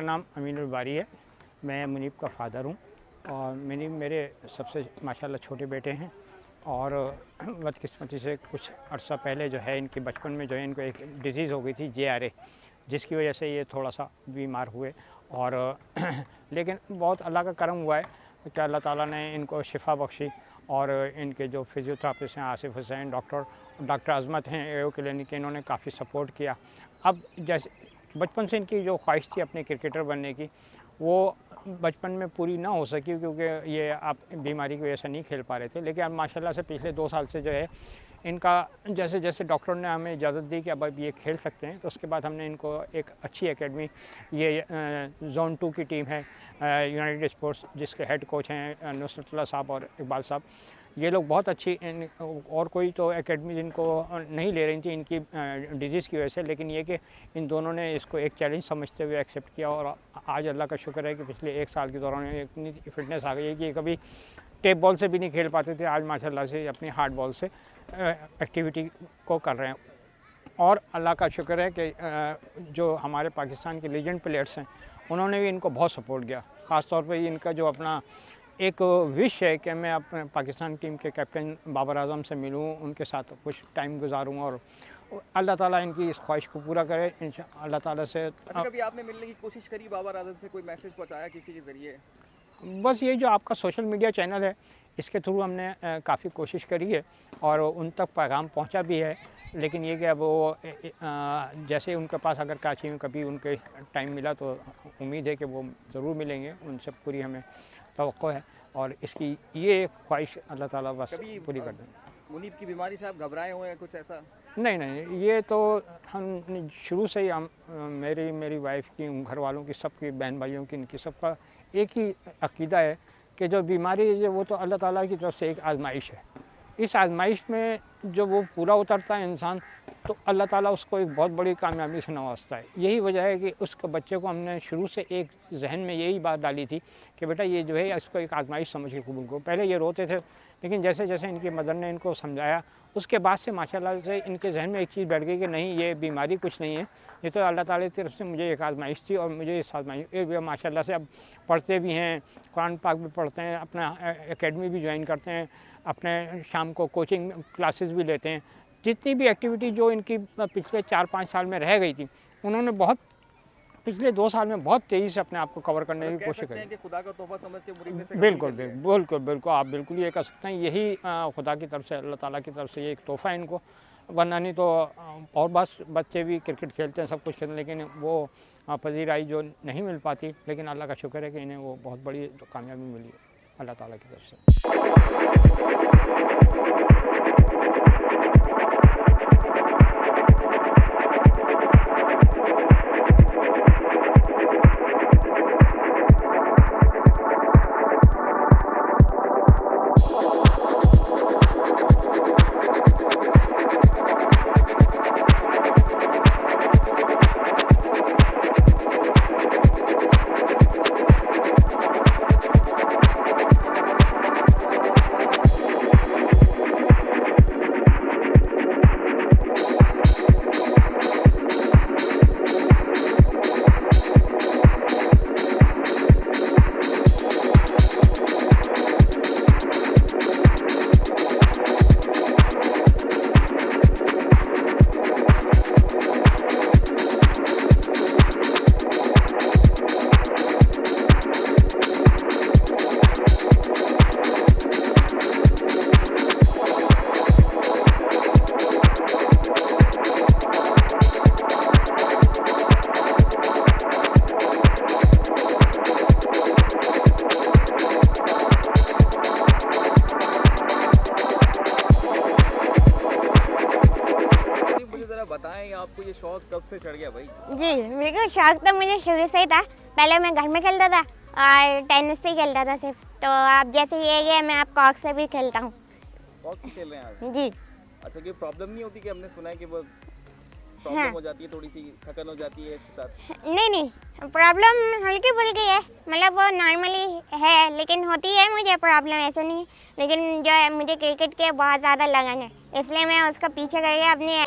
नाम अमीनुल बारी है। मैं मुनीब का फ़ादर हूँ और मेरे सबसे माशाल्लाह छोटे बेटे हैं और बदकिस्मती से कुछ अर्सा पहले जो है इनकी बचपन में जो है इनको एक डिज़ीज़ हो गई थी JRA, जिसकी वजह से ये थोड़ा सा बीमार हुए और लेकिन बहुत अल्लाह का करम हुआ है कि अल्लाह ताला ने इनको शिफा बख्शी और इनके जो फिज़ियोथेरेपिस्ट हैं आसिफ हुसैन, डॉक्टर अज़मत हैं एओ क्लिनिक, इन्होंने काफ़ी सपोर्ट किया। अब जैसे बचपन से इनकी जो ख्वाहिश थी अपने क्रिकेटर बनने की, वो बचपन में पूरी ना हो सकी क्योंकि ये आप बीमारी की वजह से नहीं खेल पा रहे थे। लेकिन अब माशाल्लाह से पिछले 2 साल से जो है इनका जैसे जैसे डॉक्टर ने हमें इजाज़त दी कि अब ये खेल सकते हैं, तो उसके बाद हमने इनको एक अच्छी एकेडमी, ये ज़ोन 2 की टीम है यूनाइटेड स्पोर्ट्स, जिसके हेड कोच हैं नुसरतुल्लाह साहब और इकबाल साहब। ये लोग बहुत अच्छी और कोई तो एकेडमी इनको नहीं ले रही थी इनकी डिजीज़ की वजह से, लेकिन ये कि इन दोनों ने इसको एक चैलेंज समझते हुए एक्सेप्ट किया और आज अल्लाह का शुक्र है कि पिछले 1 साल के दौरान इतनी फिटनेस आ गई है कि कभी टेप बॉल से भी नहीं खेल पाते थे, आज माशाल्लाह से अपनी हार्ड बॉल से एक्टिविटी को कर रहे हैं। और अल्लाह का शुक्र है कि जो हमारे पाकिस्तान के लीजेंड प्लेयर्स हैं उन्होंने भी इनको बहुत सपोर्ट किया। ख़ास तौर पे इनका जो अपना एक विश है कि मैं अपने पाकिस्तान टीम के कैप्टन बाबर आज़म से मिलूं, उनके साथ कुछ टाइम गुजारूं और अल्लाह ताला इनकी इस ख्वाहिश को पूरा करे अल्लाह ताला से। अच्छा, कभी आपने मिलने की कोशिश करी बाबर आज़म से, कोई मैसेज पहुंचाया किसी के ज़रिए? बस ये जो आपका सोशल मीडिया चैनल है इसके थ्रू हमने काफ़ी कोशिश करी है और उन तक पैगाम पहुंचा भी है, लेकिन ये कि अब वो जैसे उनके पास अगर कराची में कभी उनके टाइम मिला तो उम्मीद है कि वो ज़रूर मिलेंगे, उनसे पूरी हमें तवक्को है और इसकी ये ख्वाहिश अल्लाह ताला बस पूरी कर दें। मुनीब की बीमारी से आप घबराए हुए हैं कुछ ऐसा? नहीं, ये तो हम शुरू से ही हम मेरी वाइफ की, घर वालों की, सबकी, बहन भाइयों की, इनकी सबका एक ही अकीदा है कि जो बीमारी है वो तो अल्लाह ताला की तरफ से एक आजमाइश है। इस आजमाइश में जो वो पूरा उतरता है इंसान, तो अल्लाह ताला उसको एक बहुत बड़ी कामयाबी से नवाजता है। यही वजह है कि उस बच्चे को हमने शुरू से एक जहन में यही बात डाली थी कि बेटा ये जो है इसको एक आजमाइश समझ के कबूल करो। पहले ये रोते थे, लेकिन जैसे जैसे इनकी मदर ने इनको समझाया उसके बाद से माशाल्लाह से इनके जहन में एक चीज़ बैठ गई कि नहीं, ये बीमारी कुछ नहीं है, ये तो अल्लाह ताला की तरफ से मुझे एक आजमाइश थी और मुझे इस आजमाइश माशाल्लाह से अब पढ़ते भी हैं, कुरान पाक भी पढ़ते हैं, अपना एकेडमी भी ज्वाइन करते हैं, अपने शाम को कोचिंग क्लासेस भी लेते हैं। जितनी भी एक्टिविटी जो इनकी पिछले 4-5 साल में रह गई थी, उन्होंने बहुत पिछले 2 साल में बहुत तेज़ी से अपने आप को कवर करने की कोशिश करी। कि खुदा का तोहफा समझ के मुनीब ने से बिल्कुल आप बिल्कुल ये कह सकते हैं, यही खुदा की तरफ से, अल्लाह ताला की तरफ से ये एक तोहफ़ा है इनको, वरना नहीं तो और बस बच्चे भी क्रिकेट खेलते हैं, सब कुछ खेलते हैं, लेकिन वो पजीराई जो नहीं मिल पाती, लेकिन अल्लाह का शुक्र है कि इन्हें वो बहुत बड़ी कामयाबी मिली है अल्लाह ताला की तरफ से। बताएं आपको ये शौक कब से चढ़ गया भाई? जी, मेरे को शौक तो मुझे शुरू से ही था। पहले मैं घर में खेलता था और टेनिस से खेलता था सिर्फ, तो अब जैसे ये है मैं आप कॉक से भी खेलता हूँ। कॉक से खेल रहे हैं आप? जी। अच्छा, कोई प्रॉब्लम नहीं होती कि हमने सुना है कि वो प्रॉब्लम हो जाती है, थोड़ी सी थकन हो जाती है इसके साथ? नहीं, प्रॉब्लम हल्की फुल्की है, मतलब वो नॉर्मली है, लेकिन होती है मुझे प्रॉब्लम, ऐसा नहीं। लेकिन जो है मुझे क्रिकेट के बहुत ज़्यादा लगन है, इसलिए मैं उसका पीछे करके अपनी